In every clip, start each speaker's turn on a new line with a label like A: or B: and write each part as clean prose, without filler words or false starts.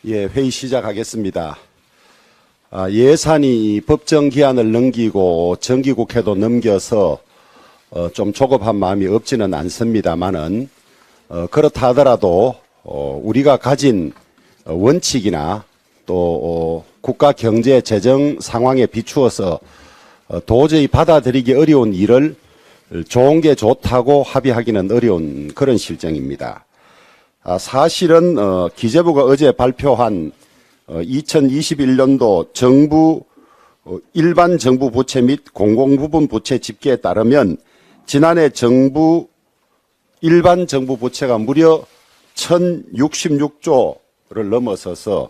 A: 예, 회의 시작하겠습니다. 예산이 법정 기한을 넘기고 정기국회도 넘겨서 좀 조급한 마음이 없지는 않습니다만은 그렇다 하더라도 우리가 가진 원칙이나 또 국가 경제 재정 상황에 비추어서 도저히 받아들이기 어려운 일을 좋은 게 좋다고 합의하기는 어려운 그런 실정입니다. 사실은 기재부가 어제 발표한 2021년도 정부 일반 정부 부채 및 공공부문 부채 집계에 따르면 지난해 정부 일반 정부 부채가 무려 1,066조를 넘어서서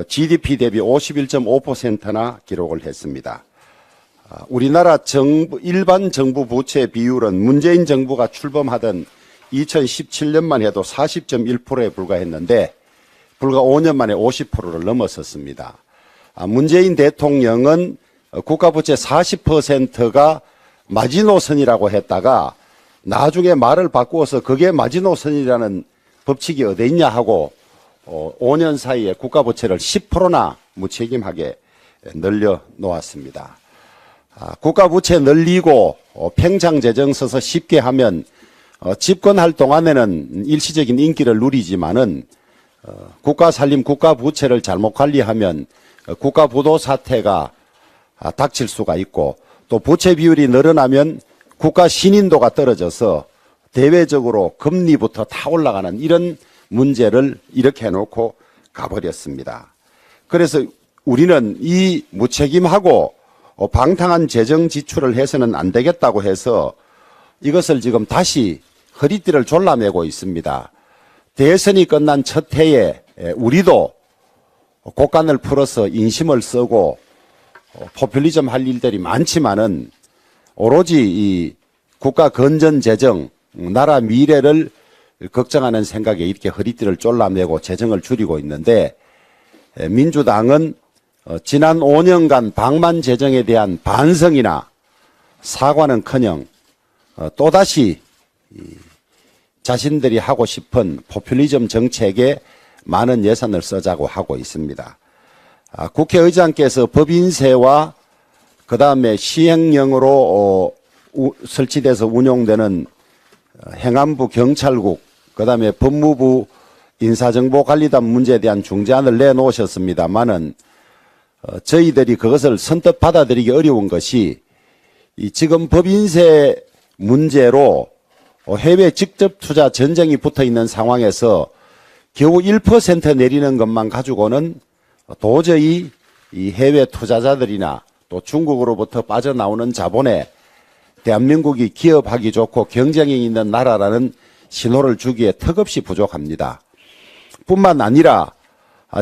A: GDP 대비 51.5%나 기록을 했습니다. 우리나라 일반 정부 부채 비율은 문재인 정부가 출범하던 2017년만 해도 40.1%에 불과했는데 불과 5년 만에 50%를 넘어섰습니다. 문재인 대통령은 국가부채 40%가 마지노선이라고 했다가 나중에 말을 바꾸어서 그게 마지노선이라는 법칙이 어디 있냐 하고 5년 사이에 국가부채를 10%나 무책임하게 늘려놓았습니다. 국가부채 늘리고 팽창재정 써서 쉽게 하면 집권할 동안에는 일시적인 인기를 누리지만은 국가살림, 국가부채를 잘못 관리하면 국가부도 사태가 닥칠 수가 있고 또 부채 비율이 늘어나면 국가 신인도가 떨어져서 대외적으로 금리부터 다 올라가는 이런 문제를 이렇게 해놓고 가버렸습니다. 그래서 우리는 이 무책임하고 방탕한 재정 지출을 해서는 안 되겠다고 해서 이것을 지금 다시 허리띠를 졸라매고 있습니다. 대선이 끝난 첫 해에 우리도 곡간을 풀어서 인심을 쓰고 포퓰리즘 할 일들이 많지만은 오로지 이 국가 건전 재정, 나라 미래를 걱정하는 생각에 이렇게 허리띠를 졸라매고 재정을 줄이고 있는데 민주당은 지난 5년간 방만 재정에 대한 반성이나 사과는커녕 또다시 자신들이 하고 싶은 포퓰리즘 정책에 많은 예산을 쓰자고 하고 있습니다. 국회의장께서 법인세와 그다음에 시행령으로 설치돼서 운용되는 행안부 경찰국 그다음에 법무부 인사정보관리단 문제에 대한 중재안을 내놓으셨습니다마는 저희들이 그것을 선뜻 받아들이기 어려운 것이 지금 법인세 문제로 해외 직접 투자 전쟁이 붙어 있는 상황에서 겨우 1% 내리는 것만 가지고는 도저히 이 해외 투자자들이나 또 중국으로부터 빠져나오는 자본에 대한민국이 기업하기 좋고 경쟁이 있는 나라라는 신호를 주기에 턱없이 부족합니다. 뿐만 아니라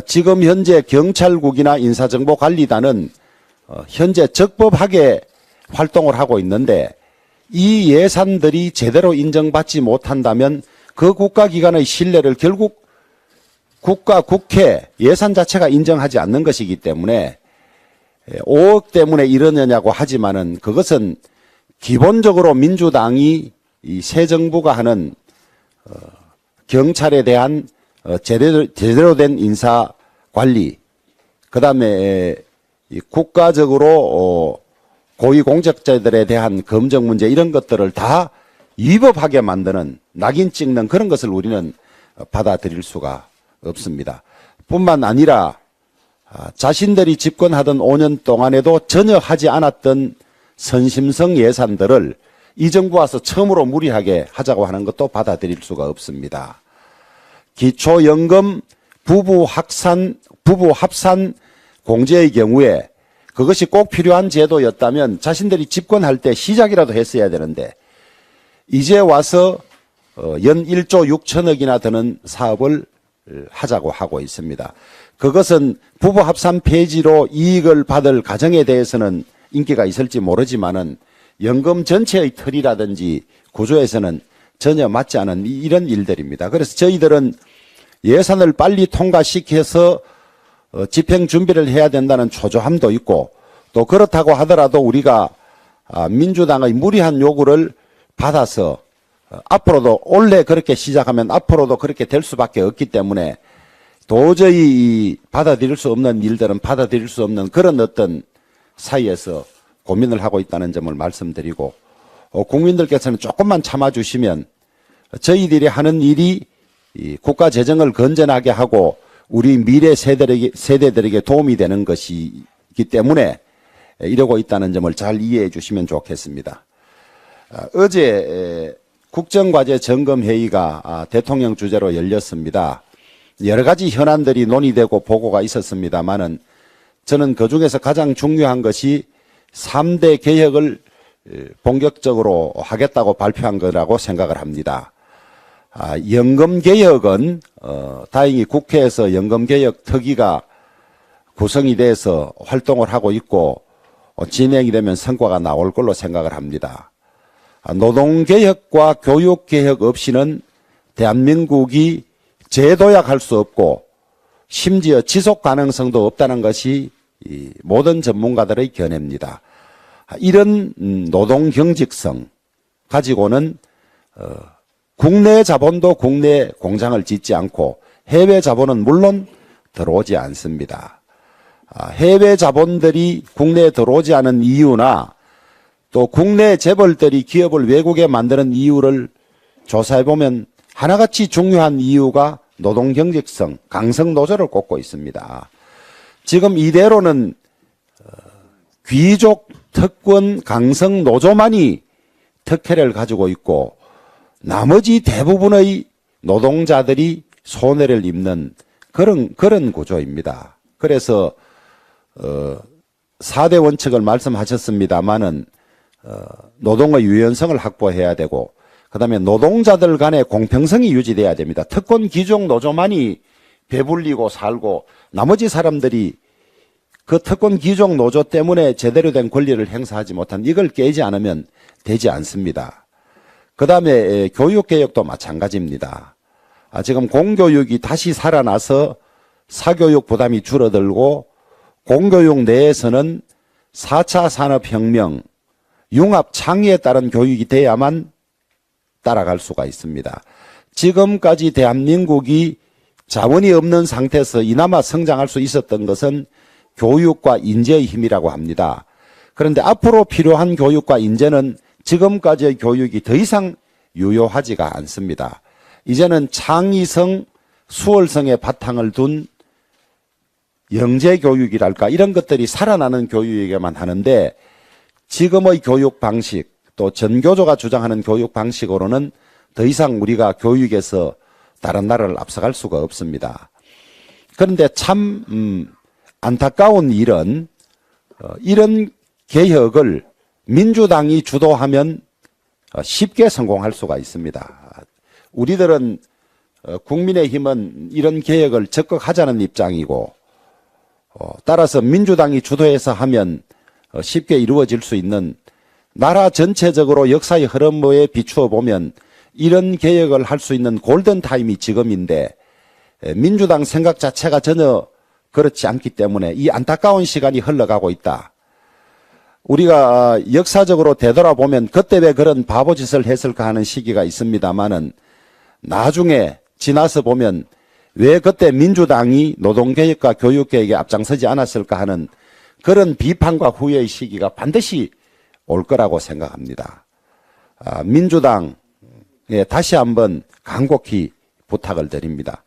A: 지금 현재 경찰국이나 인사정보관리단은 현재 적법하게 활동을 하고 있는데 이 예산들이 제대로 인정받지 못한다면 그 국가기관의 신뢰를 결국 국회 예산 자체가 인정하지 않는 것이기 때문에 5억 때문에 이러느냐고 하지만은 그것은 기본적으로 민주당이 이 새 정부가 하는 경찰에 대한 제대로 된 인사 관리, 그다음에 국가적으로 고위공직자들에 대한 검증 문제 이런 것들을 다 위법하게 만드는 낙인 찍는 그런 것을 우리는 받아들일 수가 없습니다. 뿐만 아니라 자신들이 집권하던 5년 동안에도 전혀 하지 않았던 선심성 예산들을 이 정부 와서 처음으로 무리하게 하자고 하는 것도 받아들일 수가 없습니다. 기초연금 부부 합산 공제의 경우에 그것이 꼭 필요한 제도였다면 자신들이 집권할 때 시작이라도 했어야 되는데 이제 와서 연 1조 6천억이나 드는 사업을 하자고 하고 있습니다. 그것은 부부 합산 폐지로 이익을 받을 가정에 대해서는 인기가 있을지 모르지만은 연금 전체의 틀이라든지 구조에서는 전혀 맞지 않은 이런 일들입니다. 그래서 저희들은 예산을 빨리 통과시켜서 집행 준비를 해야 된다는 초조함도 있고 또 그렇다고 하더라도 우리가 민주당의 무리한 요구를 받아서 앞으로도 원래 그렇게 시작하면 앞으로도 그렇게 될 수밖에 없기 때문에 도저히 받아들일 수 없는 일들은 받아들일 수 없는 그런 어떤 사이에서 고민을 하고 있다는 점을 말씀드리고, 국민들께서는 조금만 참아주시면 저희들이 하는 일이 이 국가 재정을 건전하게 하고 우리 미래 세대들에게 도움이 되는 것이기 때문에 이러고 있다는 점을 잘 이해해 주시면 좋겠습니다. 어제 국정과제 점검회의가 대통령 주재로 열렸습니다. 여러 가지 현안들이 논의되고 보고가 있었습니다마는 저는 그중에서 가장 중요한 것이 3대 개혁을 본격적으로 하겠다고 발표한 거라고 생각을 합니다. 연금개혁은 다행히 국회에서 연금개혁 특위가 구성이 돼서 활동을 하고 있고 진행이 되면 성과가 나올 걸로 생각을 합니다. 노동개혁과 교육개혁 없이는 대한민국이 재도약할 수 없고 심지어 지속 가능성도 없다는 것이 모든 전문가들의 견해입니다. 이런 노동 경직성 가지고는 국내 자본도 국내 공장을 짓지 않고 해외 자본은 물론 들어오지 않습니다. 해외 자본들이 국내에 들어오지 않은 이유나 또 국내 재벌들이 기업을 외국에 만드는 이유를 조사해보면 하나같이 중요한 이유가 노동 경직성, 강성 노조를 꼽고 있습니다. 지금 이대로는 귀족 특권 강성 노조만이 특혜를 가지고 있고 나머지 대부분의 노동자들이 손해를 입는 그런 구조입니다. 그래서 4대 원칙을 말씀하셨습니다마는 노동의 유연성을 확보해야 되고 그다음에 노동자들 간의 공평성이 유지돼야 됩니다. 특권 귀족 노조만이 배불리고 살고 나머지 사람들이 그 특권 귀족 노조 때문에 제대로 된 권리를 행사하지 못한 이걸 깨지 않으면 되지 않습니다. 그다음에 교육개혁도 마찬가지입니다. 지금 공교육이 다시 살아나서 사교육 부담이 줄어들고 공교육 내에서는 4차 산업혁명, 융합 창의에 따른 교육이 돼야만 따라갈 수가 있습니다. 지금까지 대한민국이 자원이 없는 상태에서 이나마 성장할 수 있었던 것은 교육과 인재의 힘이라고 합니다. 그런데 앞으로 필요한 교육과 인재는 지금까지의 교육이 더 이상 유효하지가 않습니다. 이제는 창의성, 수월성의 바탕을 둔 영재교육이랄까 이런 것들이 살아나는 교육에게만 하는데 지금의 교육 방식 또 전교조가 주장하는 교육 방식으로는 더 이상 우리가 교육에서 다른 나라를 앞서갈 수가 없습니다. 그런데 참 안타까운 일은 이런 개혁을 민주당이 주도하면 쉽게 성공할 수가 있습니다. 우리들은 국민의힘은 이런 개혁을 적극 하자는 입장이고 따라서 민주당이 주도해서 하면 쉽게 이루어질 수 있는 나라 전체적으로 역사의 흐름에 비추어 보면 이런 개혁을 할 수 있는 골든타임이 지금인데 민주당 생각 자체가 전혀 그렇지 않기 때문에 이 안타까운 시간이 흘러가고 있다. 우리가 역사적으로 되돌아보면 그때 왜 그런 바보짓을 했을까 하는 시기가 있습니다마는 나중에 지나서 보면 왜 그때 민주당이 노동개혁과 교육개혁에 앞장서지 않았을까 하는 그런 비판과 후회의 시기가 반드시 올 거라고 생각합니다. 민주당에 다시 한번 간곡히 부탁을 드립니다.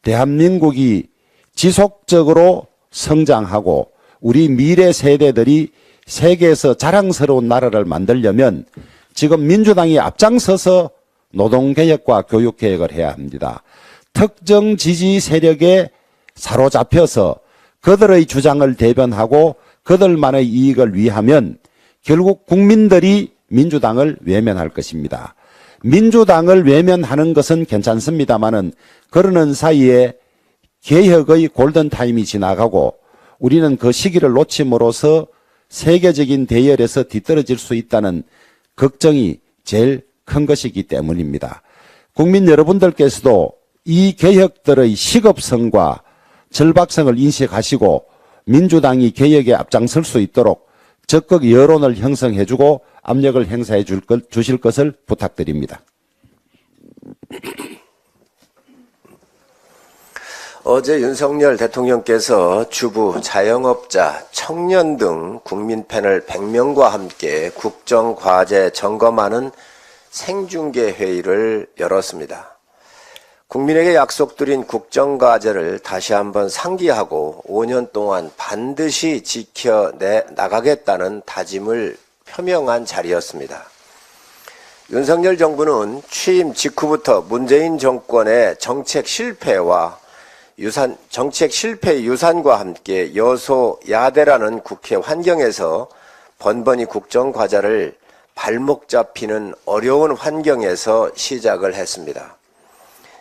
A: 대한민국이 지속적으로 성장하고 우리 미래 세대들이 세계에서 자랑스러운 나라를 만들려면 지금 민주당이 앞장서서 노동개혁과 교육개혁을 해야 합니다. 특정 지지 세력에 사로잡혀서 그들의 주장을 대변하고 그들만의 이익을 위하면 결국 국민들이 민주당을 외면할 것입니다. 민주당을 외면하는 것은 괜찮습니다마는 그러는 사이에 개혁의 골든타임이 지나가고 우리는 그 시기를 놓침으로써 세계적인 대열에서 뒤떨어질 수 있다는 걱정이 제일 큰 것이기 때문입니다. 국민 여러분들께서도 이 개혁들의 시급성과 절박성을 인식하시고 민주당이 개혁에 앞장설 수 있도록 적극 여론을 형성해주고 압력을 행사해 주실 것을 부탁드립니다.
B: 어제 윤석열 대통령께서 주부, 자영업자, 청년 등 국민 패널 100명과 함께 국정과제 점검하는 생중계 회의를 열었습니다. 국민에게 약속드린 국정과제를 다시 한번 상기하고 5년 동안 반드시 지켜나가겠다는 다짐을 표명한 자리였습니다. 윤석열 정부는 취임 직후부터 문재인 정권의 정책 실패와 정책 실패 유산과 함께 여소야대라는 국회 환경에서 번번이 국정과제를 발목 잡히는 어려운 환경에서 시작을 했습니다.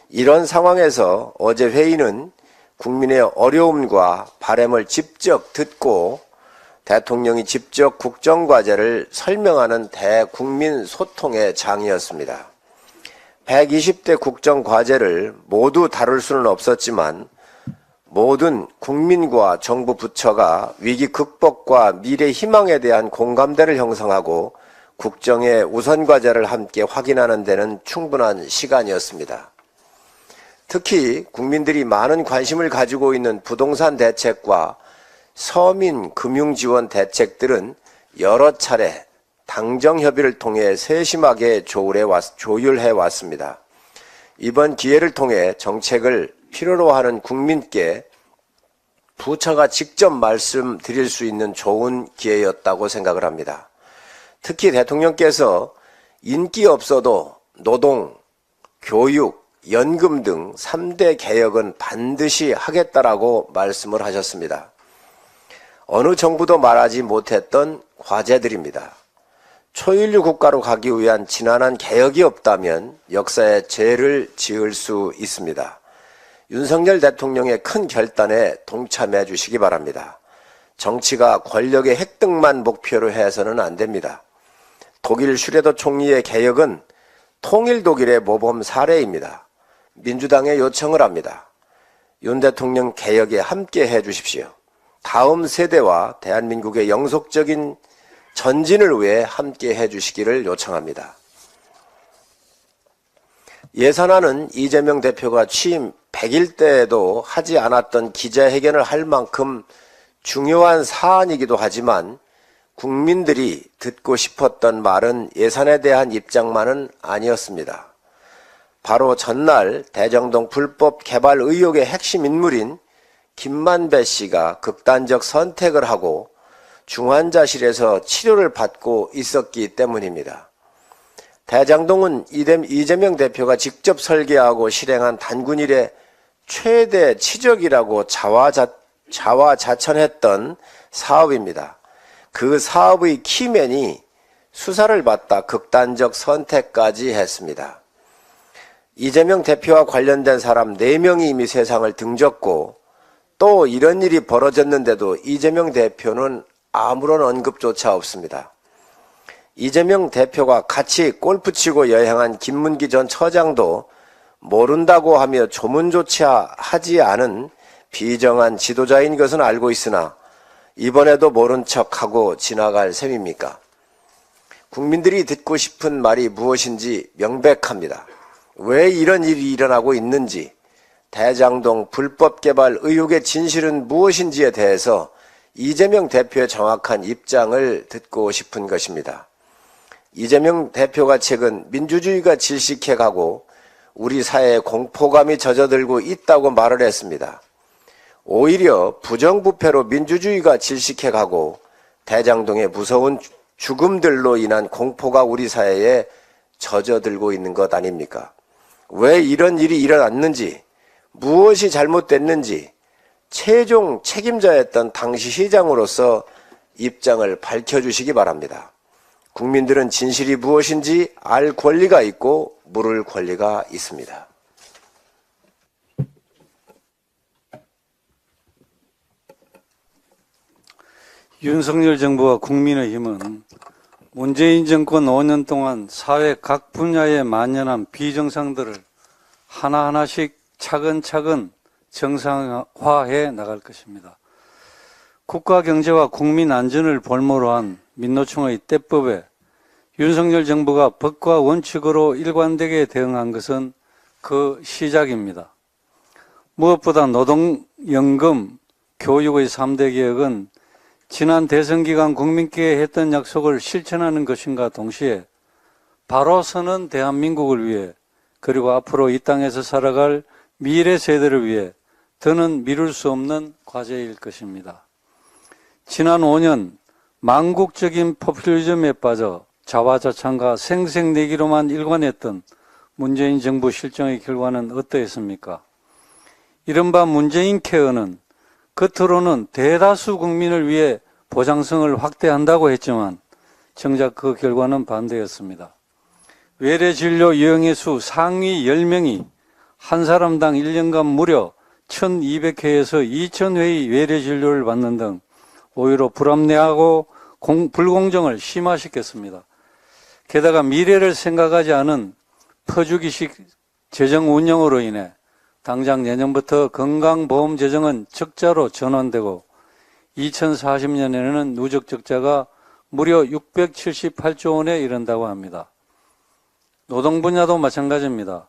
B: 이런 상황에서 어제 회의는 국민의 어려움과 바람을 직접 듣고 대통령이 직접 국정과제를 설명하는 대국민 소통의 장이었습니다. 120대 국정과제를 모두 다룰 수는 없었지만 모든 국민과 정부 부처가 위기 극복과 미래 희망에 대한 공감대를 형성하고 국정의 우선과제를 함께 확인하는 데는 충분한 시간이었습니다. 특히 국민들이 많은 관심을 가지고 있는 부동산 대책과 서민 금융지원 대책들은 여러 차례 당정협의를 통해 세심하게 조율해 왔습니다. 이번 기회를 통해 정책을 필요로 하는 국민께 부처가 직접 말씀드릴 수 있는 좋은 기회였다고 생각을 합니다. 특히 대통령께서 인기 없어도 노동, 교육, 연금 등 3대 개혁은 반드시 하겠다라고 말씀을 하셨습니다. 어느 정부도 말하지 못했던 과제들입니다. 초인류 국가로 가기 위한 지난한 개혁이 없다면 역사에 죄를 지을 수 있습니다. 윤석열 대통령의 큰 결단에 동참해 주시기 바랍니다. 정치가 권력의 획득만 목표로 해서는 안 됩니다. 독일 슈레더 총리의 개혁은 통일 독일의 모범 사례입니다. 민주당에 요청을 합니다. 윤 대통령 개혁에 함께 해 주십시오. 다음 세대와 대한민국의 영속적인 전진을 위해 함께 해 주시기를 요청합니다. 예산안은 이재명 대표가 취임 100일 때에도 하지 않았던 기자회견을 할 만큼 중요한 사안이기도 하지만 국민들이 듣고 싶었던 말은 예산에 대한 입장만은 아니었습니다. 바로 전날 대정동 불법 개발 의혹의 핵심 인물인 김만배 씨가 극단적 선택을 하고 중환자실에서 치료를 받고 있었기 때문입니다. 대장동은 이재명 대표가 직접 설계하고 실행한 단군 이래 최대 치적이라고 자화자찬했던 사업입니다. 그 사업의 키맨이 수사를 받다 극단적 선택까지 했습니다. 이재명 대표와 관련된 사람 4명이 이미 세상을 등졌고 또 이런 일이 벌어졌는데도 이재명 대표는 아무런 언급조차 없습니다. 이재명 대표가 같이 골프 치고 여행한 김문기 전 처장도 모른다고 하며 조문조차 하지 않은 비정한 지도자인 것은 알고 있으나 이번에도 모른 척하고 지나갈 셈입니까? 국민들이 듣고 싶은 말이 무엇인지 명백합니다. 왜 이런 일이 일어나고 있는지, 대장동 불법 개발 의혹의 진실은 무엇인지에 대해서 이재명 대표의 정확한 입장을 듣고 싶은 것입니다. 이재명 대표가 최근 민주주의가 질식해가고 우리 사회에 공포감이 젖어들고 있다고 말을 했습니다. 오히려 부정부패로 민주주의가 질식해가고 대장동의 무서운 죽음들로 인한 공포가 우리 사회에 젖어들고 있는 것 아닙니까? 왜 이런 일이 일어났는지, 무엇이 잘못됐는지 최종 책임자였던 당시 시장으로서 입장을 밝혀주시기 바랍니다. 국민들은 진실이 무엇인지 알 권리가 있고 물을 권리가 있습니다.
C: 윤석열 정부와 국민의힘은 문재인 정권 5년 동안 사회 각 분야에 만연한 비정상들을 하나하나씩 차근차근 정상화해 나갈 것입니다. 국가 경제와 국민 안전을 볼모로 한 민노총의 때법에 윤석열 정부가 법과 원칙으로 일관되게 대응한 것은 그 시작입니다. 무엇보다 노동연금, 교육의 3대 개혁은 지난 대선 기간 국민께 했던 약속을 실천하는 것인가 동시에 바로 서는 대한민국을 위해 그리고 앞으로 이 땅에서 살아갈 미래 세대를 위해 더는 미룰 수 없는 과제일 것입니다. 지난 5년 망국적인 포퓰리즘에 빠져 자화자찬과 생색내기로만 일관했던 문재인 정부 실정의 결과는 어떠했습니까? 이른바 문재인 케어는 겉으로는 대다수 국민을 위해 보장성을 확대한다고 했지만 정작 그 결과는 반대였습니다. 외래진료 여행의 수 상위 10명이 한 사람당 1년간 무려 1200회에서 2000회의 외래진료를 받는 등 오히려 불합리하고 불공정을 심화시켰습니다. 게다가 미래를 생각하지 않은 퍼주기식 재정 운영으로 인해 당장 내년부터 건강보험 재정은 적자로 전환되고 2040년에는 누적 적자가 무려 678조 원에 이른다고 합니다. 노동 분야도 마찬가지입니다.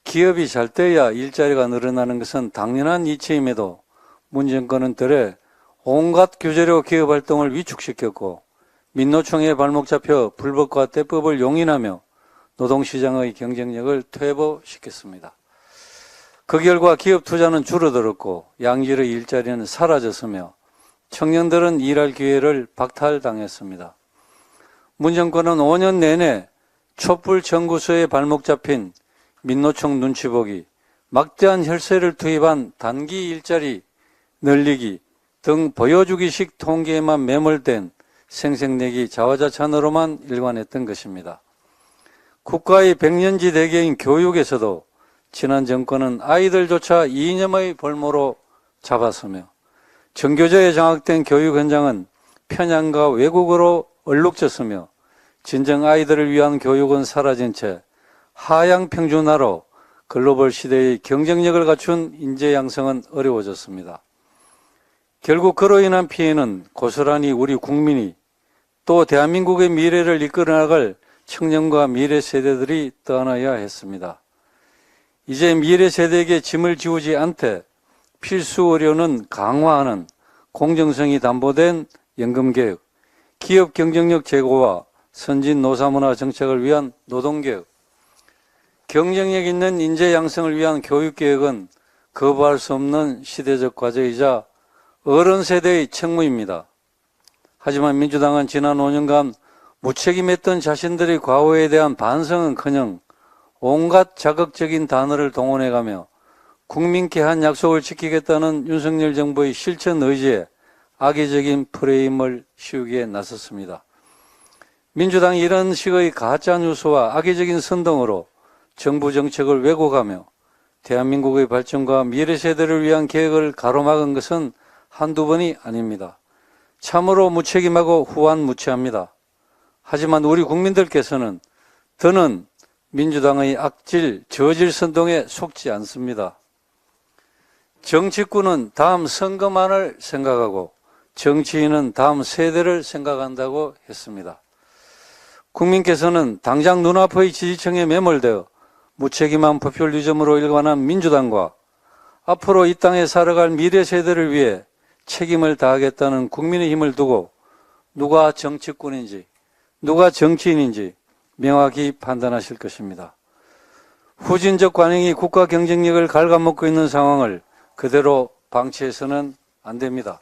C: 기업이 잘 돼야 일자리가 늘어나는 것은 당연한 이치임에도 문 정권은 들에 온갖 규제로 기업 활동을 위축시켰고 민노총에 발목 잡혀 불법과 대법을 용인하며 노동시장의 경쟁력을 퇴보시켰습니다. 그 결과 기업 투자는 줄어들었고 양질의 일자리는 사라졌으며 청년들은 일할 기회를 박탈당했습니다. 문 정권은 5년 내내 촛불 청구서에 발목 잡힌 민노총 눈치 보기, 막대한 혈세를 투입한 단기 일자리 늘리기 등 보여주기식 통계에만 매몰된 생색내기 자화자찬으로만 일관했던 것입니다. 국가의 백년지 대계인 교육에서도 지난 정권은 아이들조차 이념의 볼모로 잡았으며 정교조에 장악된 교육 현장은 편향과 왜곡으로 얼룩졌으며 진정 아이들을 위한 교육은 사라진 채 하향 평준화로 글로벌 시대의 경쟁력을 갖춘 인재 양성은 어려워졌습니다. 결국 그로 인한 피해는 고스란히 우리 국민이 또 대한민국의 미래를 이끌어나갈 청년과 미래 세대들이 떠안아야 했습니다. 이제 미래 세대에게 짐을 지우지 않되 필수 의료는 강화하는 공정성이 담보된 연금개혁, 기업 경쟁력 제고와 선진 노사문화 정책을 위한 노동개혁, 경쟁력 있는 인재 양성을 위한 교육개혁은 거부할 수 없는 시대적 과제이자 어른 세대의 책무입니다. 하지만 민주당은 지난 5년간 무책임했던 자신들의 과오에 대한 반성은커녕 온갖 자극적인 단어를 동원해가며 국민께 한 약속을 지키겠다는 윤석열 정부의 실천 의지에 악의적인 프레임을 씌우기에 나섰습니다. 민주당이 이런 식의 가짜 뉴스와 악의적인 선동으로 정부 정책을 왜곡하며 대한민국의 발전과 미래 세대를 위한 계획을 가로막은 것은 한두 번이 아닙니다. 참으로 무책임하고 후한무치합니다. 하지만 우리 국민들께서는 더는 민주당의 악질, 저질 선동에 속지 않습니다. 정치꾼은 다음 선거만을 생각하고 정치인은 다음 세대를 생각한다고 했습니다. 국민께서는 당장 눈앞의 지지층에 매몰되어 무책임한 포퓰리즘으로 일관한 민주당과 앞으로 이 땅에 살아갈 미래 세대를 위해 책임을 다하겠다는 국민의 힘을 두고 누가 정치꾼인지 누가 정치인인지 명확히 판단하실 것입니다. 후진적 관행이 국가 경쟁력을 갉아먹고 있는 상황을 그대로 방치해서는 안 됩니다.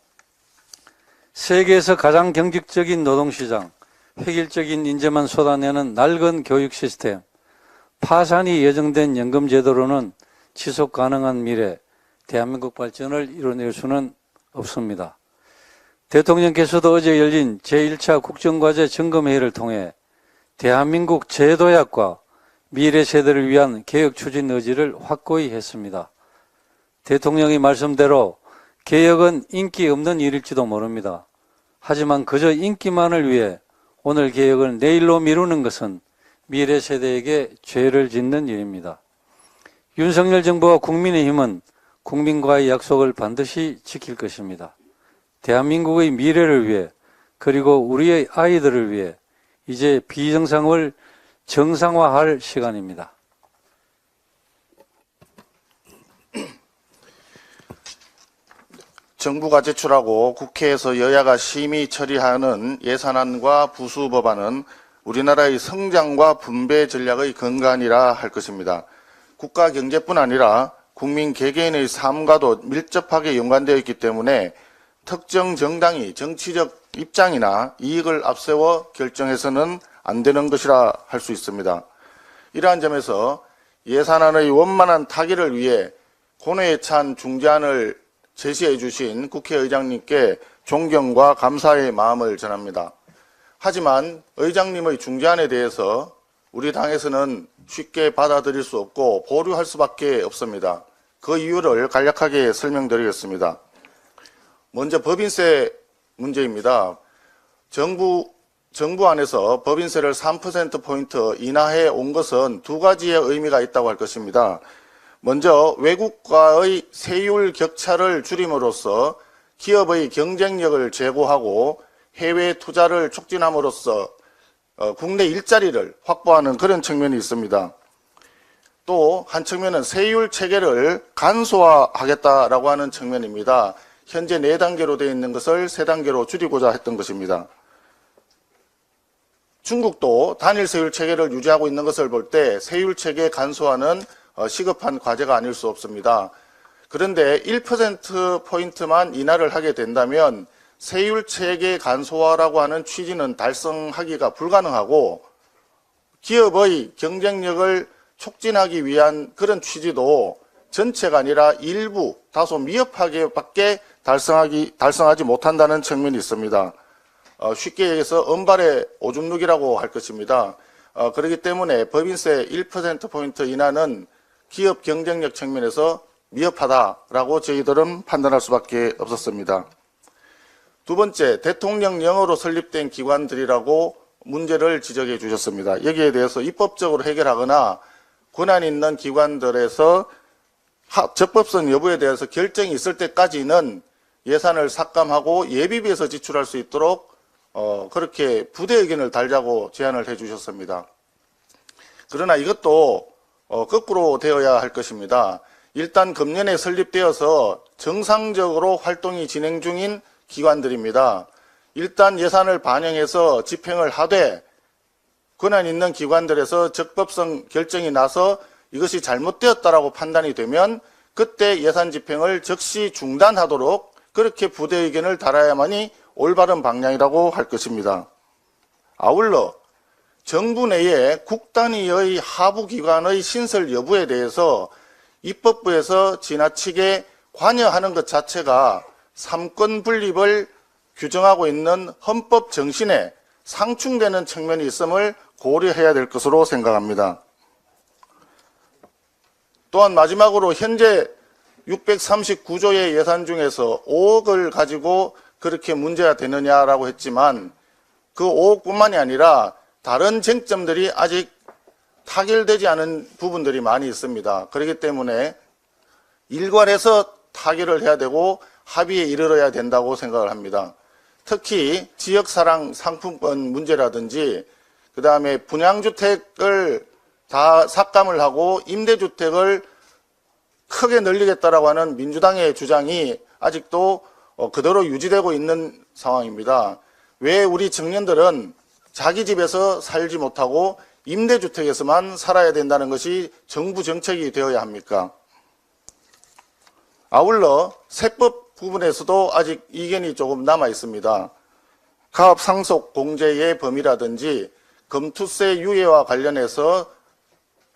C: 세계에서 가장 경직적인 노동시장, 획일적인 인재만 쏟아내는 낡은 교육 시스템, 파산이 예정된 연금제도로는 지속 가능한 미래, 대한민국 발전을 이뤄낼 수는 없습니다. 대통령께서도 어제 열린 제1차 국정과제 점검회의를 통해 대한민국 제도약과 미래 세대를 위한 개혁 추진 의지를 확고히 했습니다. 대통령의 말씀대로 개혁은 인기 없는 일일지도 모릅니다. 하지만 그저 인기만을 위해 오늘 개혁을 내일로 미루는 것은 미래 세대에게 죄를 짓는 일입니다. 윤석열 정부와 국민의힘은 국민과의 약속을 반드시 지킬 것입니다. 대한민국의 미래를 위해 그리고 우리의 아이들을 위해 이제 비정상을 정상화할 시간입니다.
D: 정부가 제출하고 국회에서 여야가 심의 처리하는 예산안과 부수법안은 우리나라의 성장과 분배 전략의 근간이라 할 것입니다. 국가 경제뿐 아니라 국민 개개인의 삶과도 밀접하게 연관되어 있기 때문에 특정 정당이 정치적 입장이나 이익을 앞세워 결정해서는 안 되는 것이라 할 수 있습니다. 이러한 점에서 예산안의 원만한 타결을 위해 고뇌에 찬 중재안을 제시해 주신 국회의장님께 존경과 감사의 마음을 전합니다. 하지만 의장님의 중재안에 대해서 우리 당에서는 쉽게 받아들일 수 없고 보류할 수밖에 없습니다. 그 이유를 간략하게 설명드리겠습니다. 먼저 법인세 문제입니다. 정부 안에서 법인세를 3%포인트 인하해 온 것은 두 가지의 의미가 있다고 할 것입니다. 먼저 외국과의 세율 격차를 줄임으로써 기업의 경쟁력을 제고하고 해외 투자를 촉진함으로써 국내 일자리를 확보하는 그런 측면이 있습니다. 또 한 측면은 세율 체계를 간소화하겠다라고 하는 측면입니다. 현재 4단계로 되어 있는 것을 3단계로 줄이고자 했던 것입니다. 중국도 단일 세율 체계를 유지하고 있는 것을 볼 때 세율 체계 간소화는 시급한 과제가 아닐 수 없습니다. 그런데 1%포인트만 인하를 하게 된다면 세율 체계 간소화라고 하는 취지는 달성하기가 불가능하고 기업의 경쟁력을 촉진하기 위한 그런 취지도 전체가 아니라 일부 다소 미흡하게밖에 달성하지 못한다는 측면이 있습니다. 쉽게 얘기해서 은발의 오줌 누기라고 할 것입니다. 그렇기 때문에 법인세 1%포인트 인하는 기업 경쟁력 측면에서 미흡하다라고 저희들은 판단할 수밖에 없었습니다. 두 번째, 대통령령으로 설립된 기관들이라고 문제를 지적해 주셨습니다. 여기에 대해서 입법적으로 해결하거나 권한 있는 기관들에서 적법성 여부에 대해서 결정이 있을 때까지는 예산을 삭감하고 예비비에서 지출할 수 있도록 그렇게 부대 의견을 달자고 제안을 해 주셨습니다. 그러나 이것도 거꾸로 되어야 할 것입니다. 일단 금년에 설립되어서 정상적으로 활동이 진행 중인 기관들입니다. 일단 예산을 반영해서 집행을 하되 권한 있는 기관들에서 적법성 결정이 나서 이것이 잘못되었다라고 판단이 되면 그때 예산 집행을 즉시 중단하도록 그렇게 부대 의견을 달아야만이 올바른 방향이라고 할 것입니다. 아울러 정부 내에 국 단위의 하부기관의 신설 여부에 대해서 입법부에서 지나치게 관여하는 것 자체가 삼권 분립을 규정하고 있는 헌법 정신에 상충되는 측면이 있음을 고려해야 될 것으로 생각합니다. 또한 마지막으로 현재 639조의 예산 중에서 5억을 가지고 그렇게 문제가 되느냐라고 했지만 그 5억뿐만이 아니라 다른 쟁점들이 아직 타결되지 않은 부분들이 많이 있습니다. 그렇기 때문에 일괄해서 타결을 해야 되고 합의에 이르러야 된다고 생각을 합니다. 특히 지역사랑 상품권 문제라든지 그 다음에 분양주택을 다 삭감을 하고 임대주택을 크게 늘리겠다라고 하는 민주당의 주장이 아직도 그대로 유지되고 있는 상황입니다. 왜 우리 청년들은 자기 집에서 살지 못하고 임대주택에서만 살아야 된다는 것이 정부 정책이 되어야 합니까? 아울러 세법 부분에서도 아직 이견이 조금 남아 있습니다. 가업 상속 공제의 범위라든지 검투세 유예와 관련해서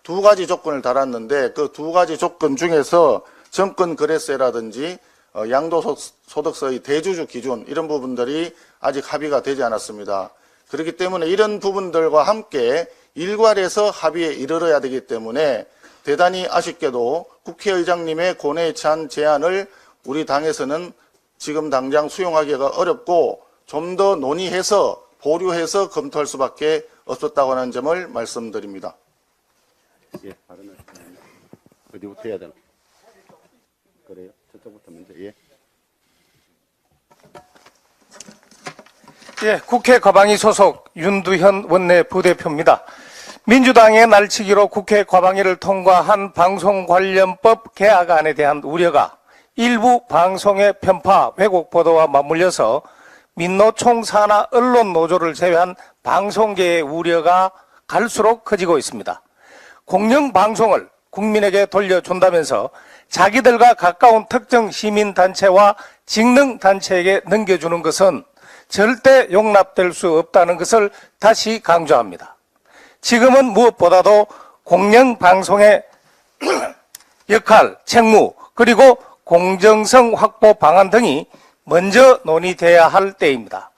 D: 두 가지 조건을 달았는데 그 두 가지 조건 중에서 정권거래세라든지 양도소득세의 대주주 기준 이런 부분들이 아직 합의가 되지 않았습니다. 그렇기 때문에 이런 부분들과 함께 일괄해서 합의에 이르러야 되기 때문에 대단히 아쉽게도 국회의장님의 고뇌에 찬 제안을 우리 당에서는 지금 당장 수용하기가 어렵고 좀 더 논의해서 보류해서 검토할 수밖에 없었다고 하는 점을 말씀드립니다.
A: 예, 발언을 어디부터 해야 되나? 그래요? 저쪽부터 먼저. 예.
E: 예, 국회 과방위 소속 윤두현 원내 부대표입니다. 민주당의 날치기로 국회 과방위를 통과한 방송관련법 개혁안에 대한 우려가 일부 방송의 편파, 왜곡 보도와 맞물려서 민노총 산하 언론 노조를 제외한 방송계의 우려가 갈수록 커지고 있습니다. 공영방송을 국민에게 돌려준다면서 자기들과 가까운 특정 시민단체와 직능단체에게 넘겨주는 것은 절대 용납될 수 없다는 것을 다시 강조합니다. 지금은 무엇보다도 공영방송의 역할, 책무, 그리고 공정성 확보 방안 등이 먼저 논의돼야 할 때입니다.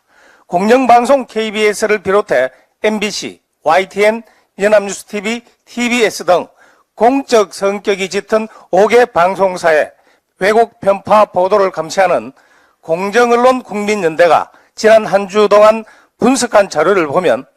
E: 공영방송 KBS를 비롯해 MBC, YTN, 연합뉴스TV, TBS 등 공적 성격이 짙은 5개 방송사의 왜곡 편파 보도를 감시하는 공정언론 국민연대가 지난 한 주 동안 분석한 자료를 보면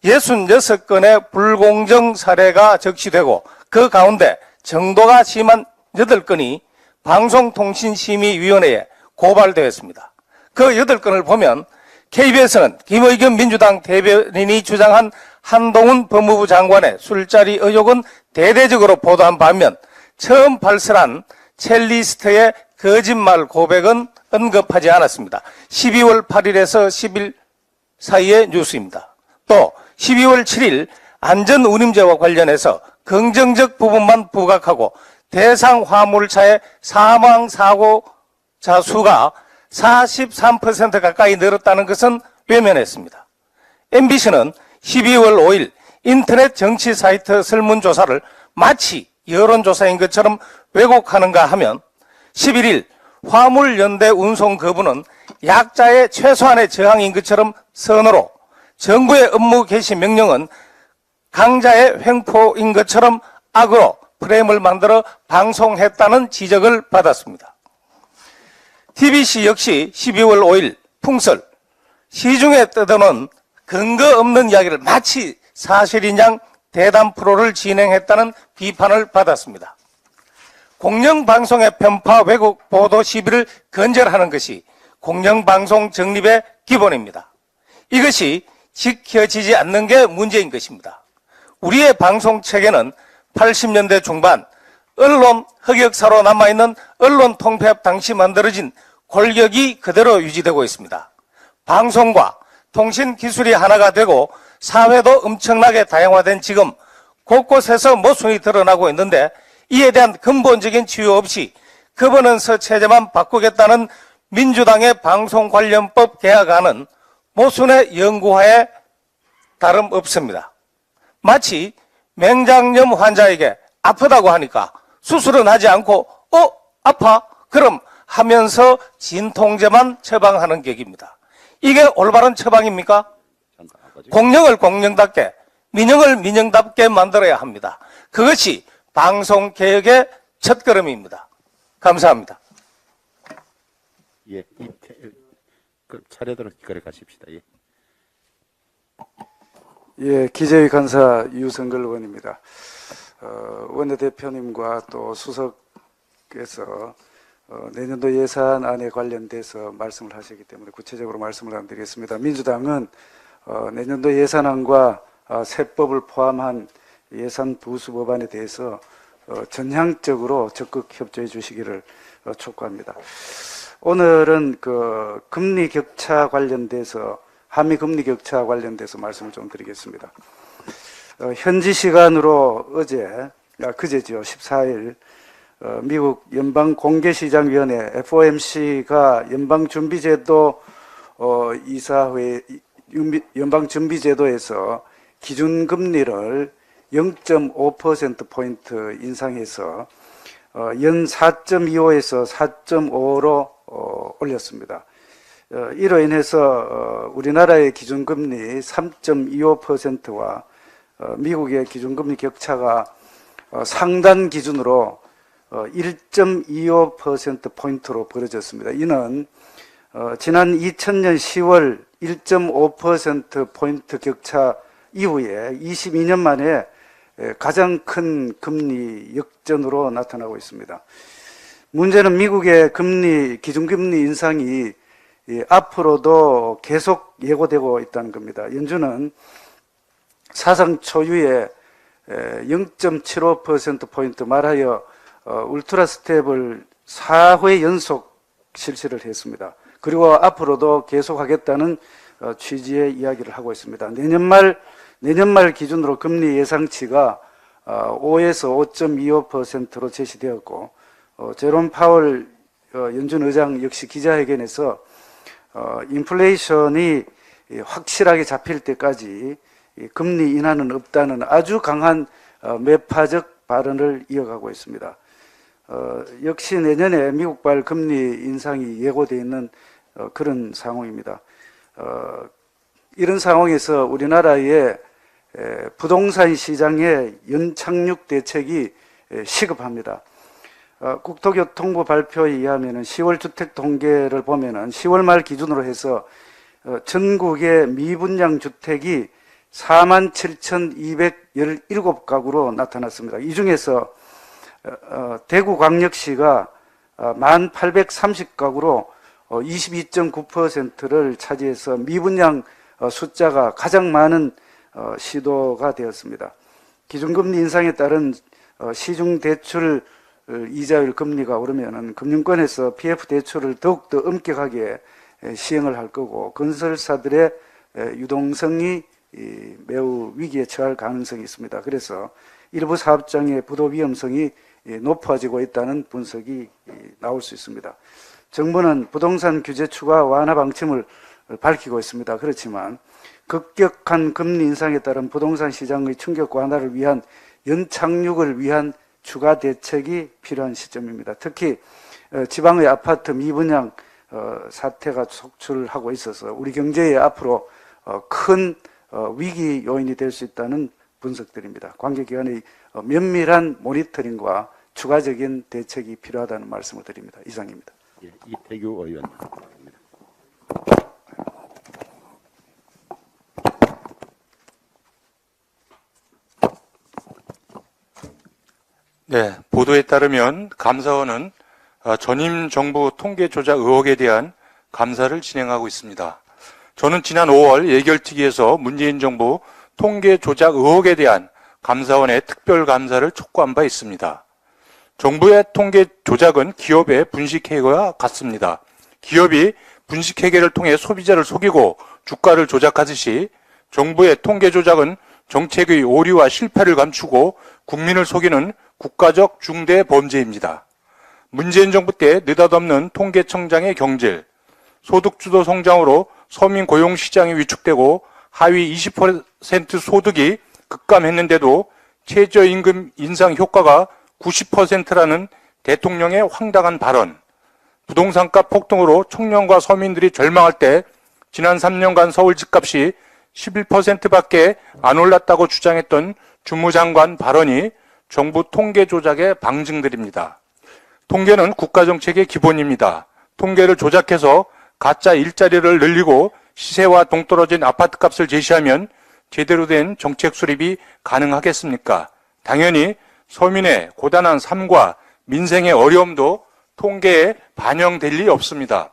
E: 66건의 불공정 사례가 적시되고 그 가운데 정도가 심한 8건이 방송통신심의위원회에 고발되었습니다. 그 8건을 보면 KBS는 김의겸 민주당 대변인이 주장한 한동훈 법무부 장관의 술자리 의혹은 대대적으로 보도한 반면 처음 발설한 첼리스트의 거짓말 고백은 언급하지 않았습니다. 12월 8일에서 10일 사이의 뉴스입니다. 또 12월 7일 안전운임제와 관련해서 긍정적 부분만 부각하고 대상 화물차의 사망사고자 수가 43% 가까이 늘었다는 것은 외면했습니다. MBC는 12월 5일 인터넷 정치 사이트 설문조사를 마치 여론조사인 것처럼 왜곡하는가 하면 11일 화물연대 운송 거부는 약자의 최소한의 저항인 것처럼 선으로 정부의 업무 개시 명령은 강자의 횡포인 것처럼 악으로 프레임을 만들어 방송했다는 지적을 받았습니다. TBC 역시 12월 5일 풍설, 시중에 떠도는 근거 없는 이야기를 마치 사실인 양 대담 프로를 진행했다는 비판을 받았습니다. 공영방송의 편파 왜곡 보도 시비를 건절하는 것이 공영방송 정립의 기본입니다. 이것이 지켜지지 않는 게 문제인 것입니다. 우리의 방송체계는 80년대 중반 언론 흑역사로 남아있는 언론 통폐합 당시 만들어진 골격이 그대로 유지되고 있습니다. 방송과 통신 기술이 하나가 되고 사회도 엄청나게 다양화된 지금 곳곳에서 모순이 드러나고 있는데 이에 대한 근본적인 치유 없이 거버넌스 체제만 바꾸겠다는 민주당의 방송관련법 개혁안은 모순의 연구화에 다름없습니다. 마치 맹장염 환자에게 아프다고 하니까 수술은 하지 않고 아파? 그럼 하면서 진통제만 처방하는 격입니다. 이게 올바른 처방입니까? 공영을 공영답게, 민영을 민영답게 만들어야 합니다. 그것이 방송개혁의 첫걸음입니다. 감사합니다.
A: 예, 그 차례대로 거래 가십시다. 예.
F: 예, 기재위 간사 유성걸 의원입니다. 원내대표님과 또 수석께서 내년도 예산안에 관련돼서 말씀을 하셨기 때문에 구체적으로 말씀을 안 드리겠습니다. 민주당은 내년도 예산안과 세법을 포함한 예산 부수 법안에 대해서 전향적으로 적극 협조해 주시기를 촉구합니다. 오늘은 그 금리 격차 관련돼서 한미 금리 격차 관련돼서 말씀을 좀 드리겠습니다. 현지 시간으로 그제죠 14일 미국 연방공개시장위원회 FOMC가 연방준비제도 이사회 연방준비제도에서 기준금리를 0.5%포인트 인상해서 연 4.25에서 4.5로 올렸습니다. 이로 인해서 우리나라의 기준금리 3.25%와 미국의 기준금리 격차가 상단 기준으로 1.25%포인트로 벌어졌습니다. 이는 지난 2000년 10월 1.5%포인트 격차 이후에 22년 만에 가장 큰 금리 역전으로 나타나고 있습니다. 문제는 미국의 기준금리 인상이 앞으로도 계속 예고되고 있다는 겁니다. 연준은 사상 초유의 0.75%포인트 말하여 울트라 스텝을 4회 연속 실시를 했습니다. 그리고 앞으로도 계속하겠다는 취지의 이야기를 하고 있습니다. 내년 말 기준으로 금리 예상치가 5에서 5.25%로 제시되었고, 제롬 파월 연준 의장 역시 기자회견에서 인플레이션이 확실하게 잡힐 때까지 금리 인하는 없다는 아주 강한 매파적 발언을 이어가고 있습니다. 역시 내년에 미국발 금리 인상이 예고되어 있는 그런 상황입니다. 이런 상황에서 우리나라의 부동산 시장의 연착륙 대책이 시급합니다. 국토교통부 발표에 의하면 10월 주택 통계를 보면은 10월 말 기준으로 해서 전국의 미분양 주택이 47,217가구로 나타났습니다. 이 중에서 대구광역시가 1,830가구로 22.9%를 차지해서 미분양 숫자가 가장 많은 시도가 되었습니다. 기준금리 인상에 따른 시중대출 이자율 금리가 오르면은 금융권에서 PF 대출을 더욱더 엄격하게 시행을 할 거고, 건설사들의 유동성이 매우 위기에 처할 가능성이 있습니다. 그래서 일부 사업장의 부도 위험성이 높아지고 있다는 분석이 나올 수 있습니다. 정부는 부동산 규제 추가 완화 방침을 밝히고 있습니다. 그렇지만 급격한 금리 인상에 따른 부동산 시장의 충격 완화를 위한 연착륙을 위한 추가 대책이 필요한 시점입니다. 특히 지방의 아파트 미분양 사태가 속출하고 있어서 우리 경제에 앞으로 큰 위기 요인이 될 수 있다는 분석들입니다. 관계기관의 면밀한 모니터링과 추가적인 대책이 필요하다는 말씀을 드립니다. 이상입니다.
A: 예, 이태규 의원.
G: 네, 보도에 따르면 감사원은 전임 정부 통계 조작 의혹에 대한 감사를 진행하고 있습니다. 저는 지난 5월 예결특위에서 문재인 정부 통계 조작 의혹에 대한 감사원의 특별 감사를 촉구한 바 있습니다. 정부의 통계 조작은 기업의 분식회계와 같습니다. 기업이 분식회계를 통해 소비자를 속이고 주가를 조작하듯이 정부의 통계 조작은 정책의 오류와 실패를 감추고 국민을 속이는 국가적 중대 범죄입니다. 문재인 정부 때 느닷없는 통계청장의 경질, 소득주도 성장으로 서민 고용 시장이 위축되고 하위 20% 소득이 급감했는데도 최저임금 인상 효과가 90%라는 대통령의 황당한 발언, 부동산값 폭등으로 청년과 서민들이 절망할 때 지난 3년간 서울 집값이 11%밖에 안 올랐다고 주장했던 주무장관 발언이 정부 통계 조작의 방증들입니다. 통계는 국가정책의 기본입니다. 통계를 조작해서 가짜 일자리를 늘리고 시세와 동떨어진 아파트값을 제시하면 제대로 된 정책 수립이 가능하겠습니까? 당연히 서민의 고단한 삶과 민생의 어려움도 통계에 반영될 리 없습니다.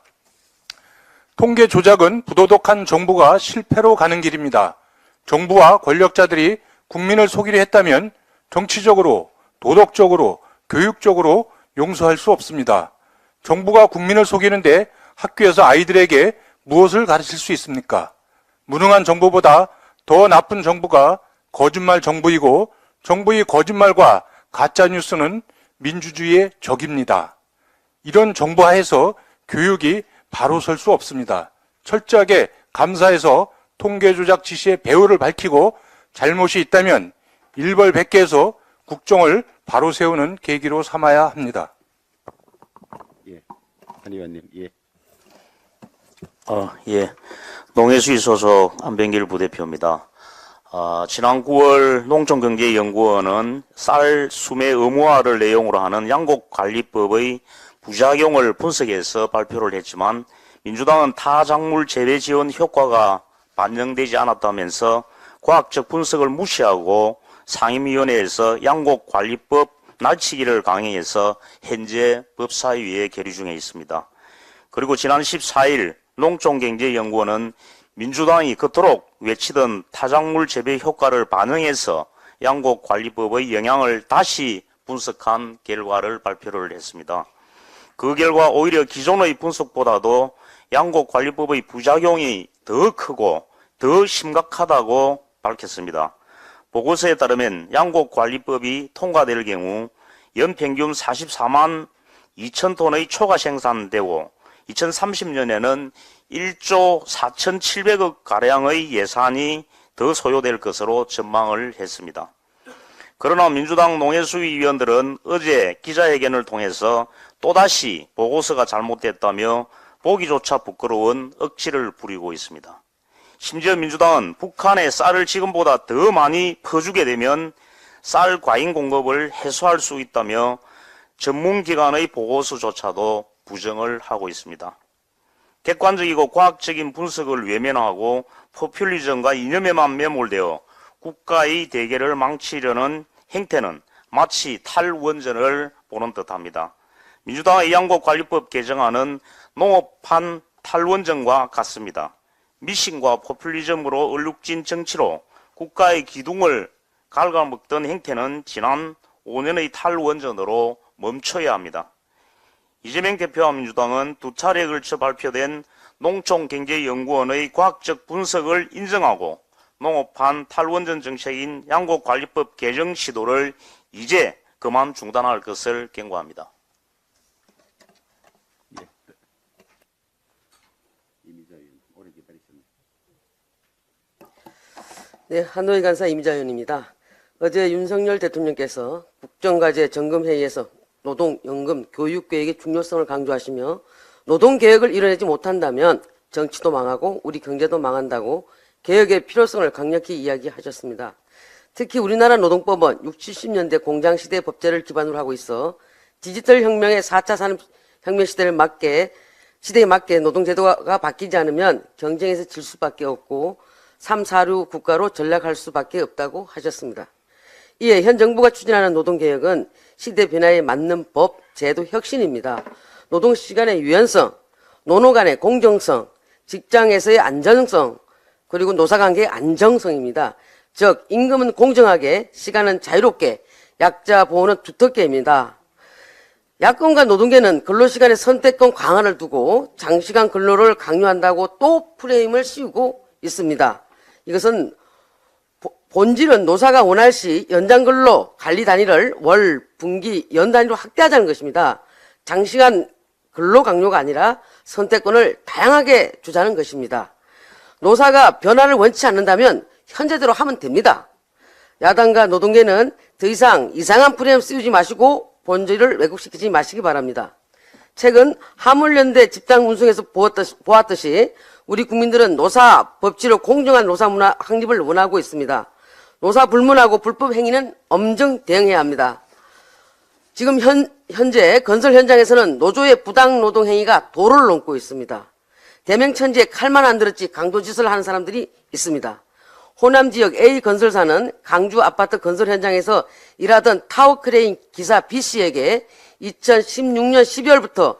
G: 통계 조작은 부도덕한 정부가 실패로 가는 길입니다. 정부와 권력자들이 국민을 속이려 했다면 정치적으로, 도덕적으로, 교육적으로 용서할 수 없습니다. 정부가 국민을 속이는데 학교에서 아이들에게 무엇을 가르칠 수 있습니까? 무능한 정부보다 더 나쁜 정부가 거짓말 정부이고 정부의 거짓말과 가짜뉴스는 민주주의의 적입니다. 이런 정부 하에서 교육이 바로 설 수 없습니다. 철저하게 감사해서 통계 조작 지시의 배후를 밝히고 잘못이 있다면 일벌백계해서 국정을 바로 세우는 계기로 삼아야 합니다.
A: 예, 한 의원님. 예.
H: 예. 농해수위 소속 안병길 부대표입니다. 지난 9월 농촌경제연구원은 쌀 수매 의무화를 내용으로 하는 양곡관리법의 부작용을 분석해서 발표를 했지만 민주당은 타작물 재배 지원 효과가 반영되지 않았다면서 과학적 분석을 무시하고 상임위원회에서 양곡관리법 날치기를 강행해서 현재 법사위에 계류 중에 있습니다. 그리고 지난 14일 농촌경제연구원은 민주당이 그토록 외치던 타작물 재배 효과를 반영해서 양곡관리법의 영향을 다시 분석한 결과를 발표를 했습니다. 그 결과 오히려 기존의 분석보다도 양곡관리법의 부작용이 더 크고 더 심각하다고 밝혔습니다. 보고서에 따르면 양곡관리법이 통과될 경우 연평균 44만 2천 톤의 초가 생산되고 2030년에는 1조 4,700억 가량의 예산이 더 소요될 것으로 전망을 했습니다. 그러나 민주당 농해수위위원들은 어제 기자회견을 통해서 또다시 보고서가 잘못됐다며 보기조차 부끄러운 억지를 부리고 있습니다. 심지어 민주당은 북한에 쌀을 지금보다 더 많이 퍼주게 되면 쌀 과잉 공급을 해소할 수 있다며 전문기관의 보고서조차도 부정을 하고 있습니다. 객관적이고 과학적인 분석을 외면하고 포퓰리즘과 이념에만 매몰되어 국가의 대계를 망치려는 행태는 마치 탈원전을 보는 듯합니다. 민주당의 양곡관리법 개정안은 농업판 탈원전과 같습니다. 미신과 포퓰리즘으로 얼룩진 정치로 국가의 기둥을 갉아먹던 행태는 지난 5년의 탈원전으로 멈춰야 합니다. 이재명 대표와 민주당은 두 차례에 걸쳐 발표된 농촌경제연구원의 과학적 분석을 인정하고 농업판 탈원전 정책인 양곡관리법 개정 시도를 이제 그만 중단할 것을 경고합니다.
I: 네, 한노희 간사 이미자연입니다. 어제 윤석열 대통령께서 국정과제 점검회의에서 노동, 연금, 교육 계획의 중요성을 강조하시며 노동개혁을 이뤄내지 못한다면 정치도 망하고 우리 경제도 망한다고 개혁의 필요성을 강력히 이야기하셨습니다. 특히 우리나라 노동법은 60, 70년대 공장시대 법제를 기반으로 하고 있어 디지털 혁명의 4차 산업혁명 시대에 맞게 노동제도가 바뀌지 않으면 경쟁에서 질 수밖에 없고 3, 4류 국가로 전락할 수밖에 없다고 하셨습니다. 이에 현 정부가 추진하는 노동개혁은 시대 변화에 맞는 법, 제도 혁신입니다. 노동시간의 유연성, 노노 간의 공정성, 직장에서의 안전성, 그리고 노사관계의 안정성입니다. 즉 임금은 공정하게, 시간은 자유롭게, 약자 보호는 두텁게입니다. 야권과 노동계는 근로시간의 선택권 강화를 두고 장시간 근로를 강요한다고 또 프레임을 씌우고 있습니다. 이것은 본질은 노사가 원할 시 연장근로 관리 단위를 월, 분기, 연 단위로 확대하자는 것입니다. 장시간 근로 강요가 아니라 선택권을 다양하게 주자는 것입니다. 노사가 변화를 원치 않는다면 현재대로 하면 됩니다. 야당과 노동계는 더 이상 이상한 프레임 씌우지 마시고 본질을 왜곡시키지 마시기 바랍니다. 최근 화물연대 집단 운송에서 보았듯이 우리 국민들은 노사 법치로 공정한 노사 문화 확립을 원하고 있습니다. 노사 불문하고 불법 행위는 엄정 대응해야 합니다. 지금 현재 건설 현장에서는 노조의 부당 노동 행위가 도를 넘고 있습니다. 대명천지에 칼만 안 들었지 강도짓을 하는 사람들이 있습니다. 호남 지역 A 건설사는 강주 아파트 건설 현장에서 일하던 타워크레인 기사 B씨에게 2016년 12월부터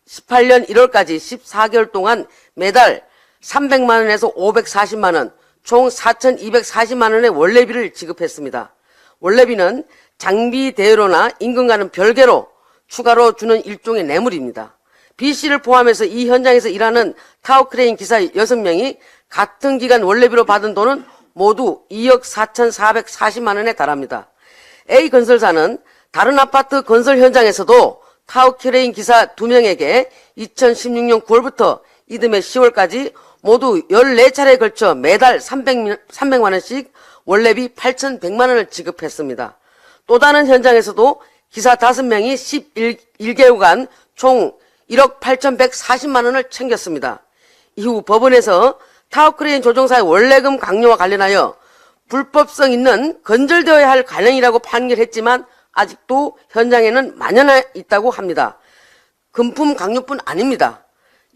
I: 18년 1월까지 14개월 동안 매달 300만 원에서 540만 원, 총 4,240만 원의 원래비를 지급했습니다. 원래비는 장비 대여료나 임금과는 별개로 추가로 주는 일종의 뇌물입니다. B씨를 포함해서 이 현장에서 일하는 타워크레인 기사 6명이 같은 기간 원래비로 받은 돈은 모두 2억 4,440만 원에 달합니다. A 건설사는 다른 아파트 건설 현장에서도 타워크레인 기사 2명에게 2016년 9월부터 이듬해 10월까지 모두 14차례에 걸쳐 매달 300만 원씩 원래비 8,100만 원을 지급했습니다. 또 다른 현장에서도 기사 5명이 11개월간 총 1억 8,140만 원을 챙겼습니다. 이후 법원에서 타워크레인 조종사의 원래금 강요와 관련하여 불법성 있는 건절되어야 할 관행이라고 판결했지만 아직도 현장에는 만연해 있다고 합니다. 금품 강요뿐 아닙니다.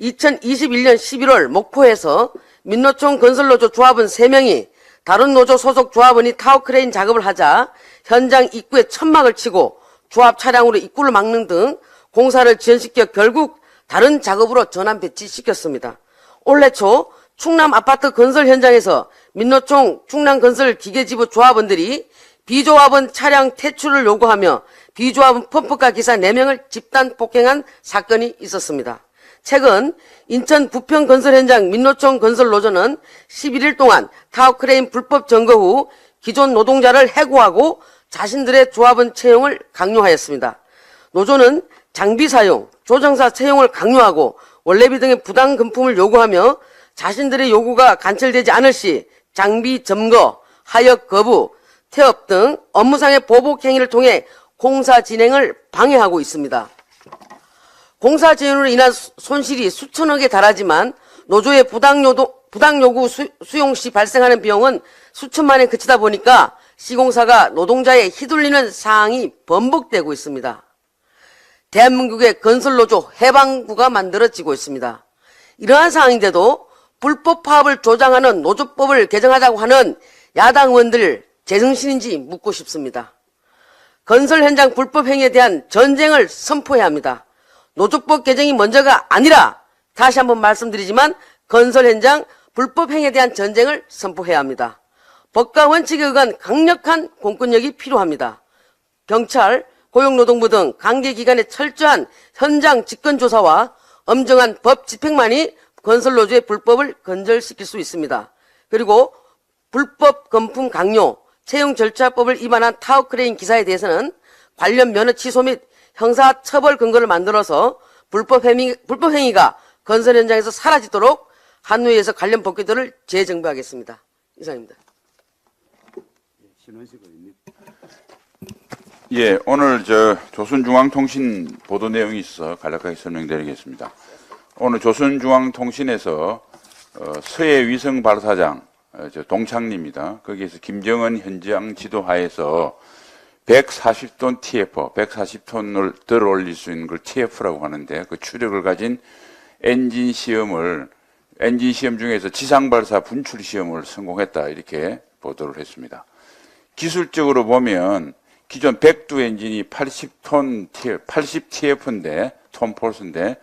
I: 2021년 11월 목포에서 민노총 건설노조 조합원 3명이 다른 노조 소속 조합원이 타워크레인 작업을 하자 현장 입구에 천막을 치고 조합 차량으로 입구를 막는 등 공사를 지연시켜 결국 다른 작업으로 전환 배치시켰습니다. 올해 초 충남 아파트 건설 현장에서 민노총 충남건설 기계지부 조합원들이 비조합원 차량 퇴출을 요구하며 비조합 펌프카 기사 4명을 집단 폭행한 사건이 있었습니다. 최근 인천 부평 건설 현장 민노총 건설 노조는 11일 동안 타워크레인 불법 점거 후 기존 노동자를 해고하고 자신들의 조합원 채용을 강요하였습니다. 노조는 장비 사용, 조정사 채용을 강요하고 원래비 등의 부당 금품을 요구하며 자신들의 요구가 관철되지 않을 시 장비 점거, 하역 거부, 태업 등 업무상의 보복 행위를 통해 공사 진행을 방해하고 있습니다. 공사 지연으로 인한 손실이 수천억에 달하지만 노조의 부당 요구 수용 시 발생하는 비용은 수천만에 그치다 보니까 시공사가 노동자에 휘둘리는 사항이 번복되고 있습니다. 대한민국의 건설노조 해방구가 만들어지고 있습니다. 이러한 상황인데도 불법 파업을 조장하는 노조법을 개정하자고 하는 야당 의원들 제정신인지 묻고 싶습니다. 건설 현장 불법 행위에 대한 전쟁을 선포해야 합니다. 노조법 개정이 먼저가 아니라 다시 한번 말씀드리지만 건설 현장 불법 행위에 대한 전쟁을 선포해야 합니다. 법과 원칙에 의한 강력한 공권력이 필요합니다. 경찰, 고용노동부 등 관계기관의 철저한 현장 직권조사와 엄정한 법 집행만이 건설노조의 불법을 건절시킬 수 있습니다. 그리고 불법 건품 강요, 채용 절차법을 위반한 타워크레인 기사에 대해서는 관련 면허 취소 및 형사 처벌 근거를 만들어서 불법 행위가 건설 현장에서 사라지도록 한노위에서 관련 법규들을 재정비하겠습니다. 이상입니다.
J: 예, 오늘 조선중앙통신 보도 내용이 있어 간략하게 설명드리겠습니다. 오늘 조선중앙통신에서 서해 위성 발사장 동창리입니다. 거기에서 김정은 현장 지도하에서 140톤 TF, 140톤을 덜 올릴 수 있는 걸 TF라고 하는데 그 추력을 가진 엔진 시험 중에서 지상발사 분출 시험을 성공했다 이렇게 보도를 했습니다. 기술적으로 보면 기존 백두 엔진이 80TF인데 톤폴스인데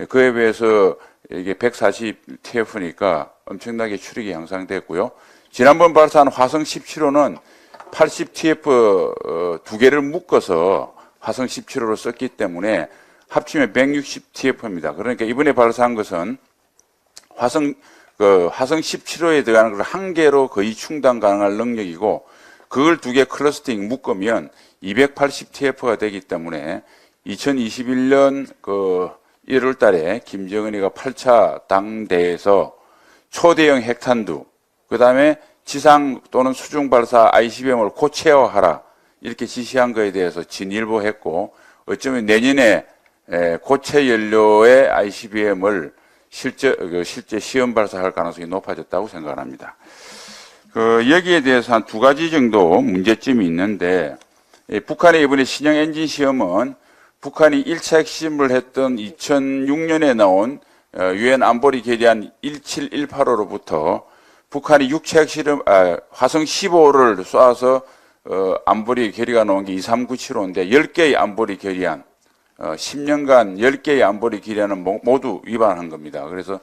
J: 그에 비해서 이게 140TF니까 엄청나게 추력이 향상됐고요. 지난번 발사한 화성 17호는 80TF 두 개를 묶어서 화성 17호로 썼기 때문에 합치면 160TF입니다. 그러니까 이번에 발사한 것은 화성 17호에 들어가는 걸 한 개로 거의 충당 가능할 능력이고 그걸 두 개 클러스팅 묶으면 280TF가 되기 때문에 2021년 1월 달에 김정은이가 8차 당대에서 초대형 핵탄두, 그 다음에 지상 또는 수중 발사 ICBM을 고체화하라 이렇게 지시한 거에 대해서 진일보했고 어쩌면 내년에 고체 연료의 ICBM을 실제 시험 발사할 가능성이 높아졌다고 생각합니다. 여기에 대해서 한 두 가지 정도 문제점이 있는데 북한의 이번에 신형 엔진 시험은 북한이 1차 핵시험을 했던 2006년에 나온 유엔 안보리 결의안 17185로부터 북한이 6차 핵실험, 화성 15를 쏴서 안보리 결의가 나온 게 23975인데 10개의 안보리 결의안, 10년간 10개의 안보리 결의안은 모두 위반한 겁니다. 그래서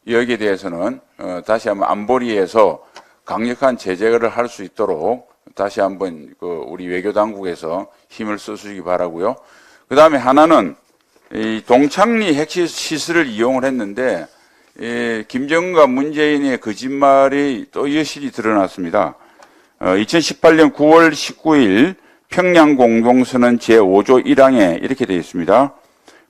J: 여기에 대해서는 다시 한번 안보리에서 강력한 제재를 할 수 있도록 다시 한번 우리 외교당국에서 힘을 써주시기 바라고요. 그 다음에 하나는 이 동창리 핵시설을 이용을 했는데 김정은과 문재인의 거짓말이 또 여실히 드러났습니다. 2018년 9월 19일 평양 공동선언 제5조 1항에 이렇게 되어 있습니다.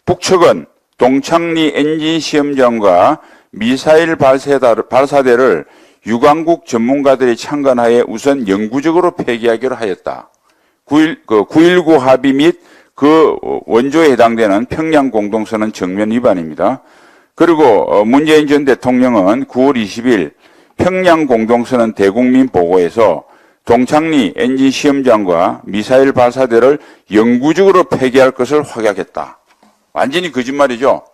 J: 북측은 동창리 엔진 시험장과 미사일 발사대를 유관국 전문가들이 참관하에 우선 영구적으로 폐기하기로 하였다. 9.19 합의 및 그 원조에 해당되는 평양 공동선언 정면 위반입니다. 그리고 문재인 전 대통령은 9월 20일 평양 공동선언 대국민 보고에서 동창리 엔진 시험장과 미사일 발사대를 영구적으로 폐기할 것을 확약했다. 완전히 거짓말이죠.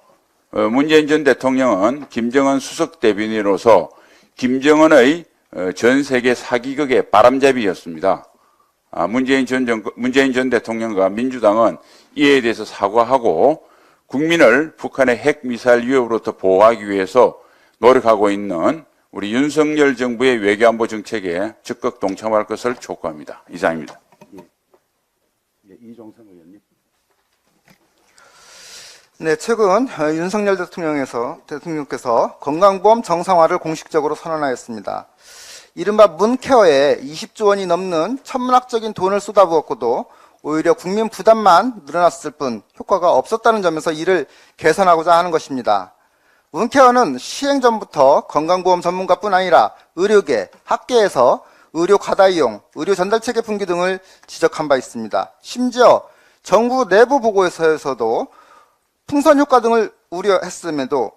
J: 문재인 전 대통령은 김정은 수석 대변인으로서 김정은의 전 세계 사기극의 바람잡이였습니다. 문재인 전 대통령과 민주당은 이에 대해서 사과하고 국민을 북한의 핵미사일 위협으로부터 보호하기 위해서 노력하고 있는 우리 윤석열 정부의 외교안보 정책에 적극 동참할 것을 촉구합니다. 이상입니다.
A: 이종성
K: 네, 최근 윤석열 대통령께서 건강보험 정상화를 공식적으로 선언하였습니다. 이른바 문케어에 20조 원이 넘는 천문학적인 돈을 쏟아부었고도 오히려 국민 부담만 늘어났을 뿐 효과가 없었다는 점에서 이를 개선하고자 하는 것입니다. 문케어는 시행 전부터 건강보험 전문가뿐 아니라 의료계, 학계에서 의료 과다 이용, 의료 전달체계 붕괴 등을 지적한 바 있습니다. 심지어 정부 내부 보고서에서도 풍선 효과 등을 우려했음에도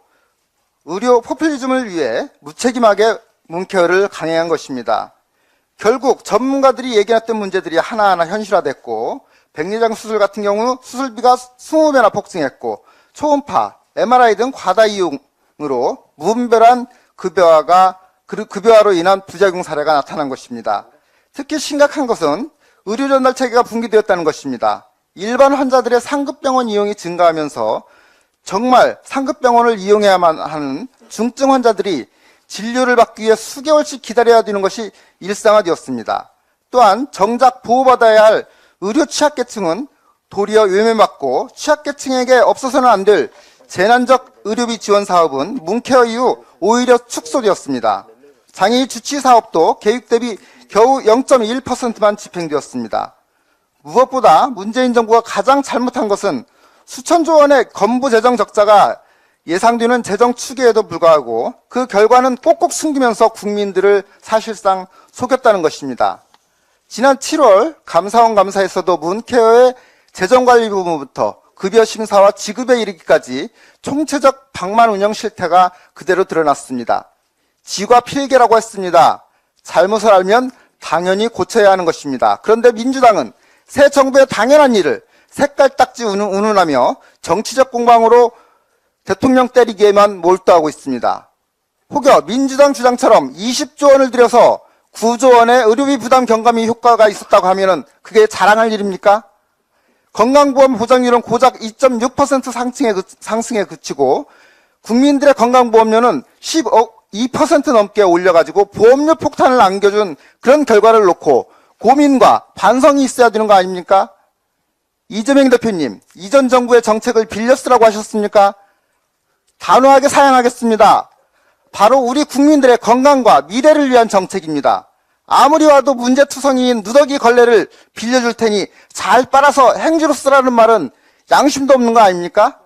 K: 의료 포퓰리즘을 위해 무책임하게 문케어를 강행한 것입니다. 결국 전문가들이 예견했던 문제들이 하나하나 현실화됐고 백내장 수술 같은 경우 수술비가 20배나 폭증했고 초음파, MRI 등 과다 이용으로 무분별한 급여화로 인한 부작용 사례가 나타난 것입니다. 특히 심각한 것은 의료 전달 체계가 붕괴되었다는 것입니다. 일반 환자들의 상급병원 이용이 증가하면서 정말 상급병원을 이용해야만 하는 중증 환자들이 진료를 받기 위해 수개월씩 기다려야 되는 것이 일상화되었습니다. 또한 정작 보호받아야 할 의료 취약계층은 도리어 외면받고 취약계층에게 없어서는 안 될 재난적 의료비 지원 사업은 문케어 이후 오히려 축소되었습니다. 장애인 주치 사업도 계획 대비 겨우 0.1%만 집행되었습니다. 무엇보다 문재인 정부가 가장 잘못한 것은 수천조 원의 건보 재정 적자가 예상되는 재정 추계에도 불구하고 그 결과는 꼭꼭 숨기면서 국민들을 사실상 속였다는 것입니다. 지난 7월 감사원 감사에서도 문케어의 재정관리 부분부터 급여 심사와 지급에 이르기까지 총체적 방만 운영 실태가 그대로 드러났습니다. 지과 필계라고 했습니다. 잘못을 알면 당연히 고쳐야 하는 것입니다. 그런데 민주당은 새 정부의 당연한 일을 색깔딱지 운운하며 정치적 공방으로 대통령 때리기에만 몰두하고 있습니다. 혹여 민주당 주장처럼 20조 원을 들여서 9조 원의 의료비 부담 경감이 효과가 있었다고 하면은 그게 자랑할 일입니까? 건강보험 보장률은 고작 2.6% 상승에 그치고 국민들의 건강보험료는 12% 넘게 올려가지고 보험료 폭탄을 안겨준 그런 결과를 놓고 고민과 반성이 있어야 되는 거 아닙니까? 이재명 대표님, 이전 정부의 정책을 빌려 쓰라고 하셨습니까? 단호하게 사양하겠습니다. 바로 우리 국민들의 건강과 미래를 위한 정책입니다. 아무리 와도 문제투성이인 누더기 걸레를 빌려줄 테니 잘 빨아서 행주로 쓰라는 말은 양심도 없는 거 아닙니까?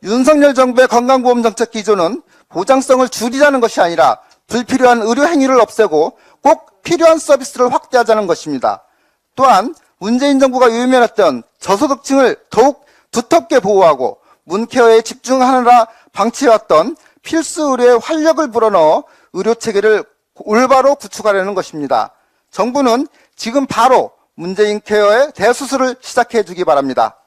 K: 윤석열 정부의 건강보험 정책 기조는 보장성을 줄이자는 것이 아니라 불필요한 의료 행위를 없애고 꼭 필요한 서비스를 확대하자는 것입니다. 또한 문재인 정부가 유명했던 저소득층을 더욱 두텁게 보호하고 문케어에 집중하느라 방치해왔던 필수 의료에 활력을 불어넣어 의료체계를 올바로 구축하려는 것입니다. 정부는 지금 바로 문재인 케어의 대수술을 시작해 주기 바랍니다.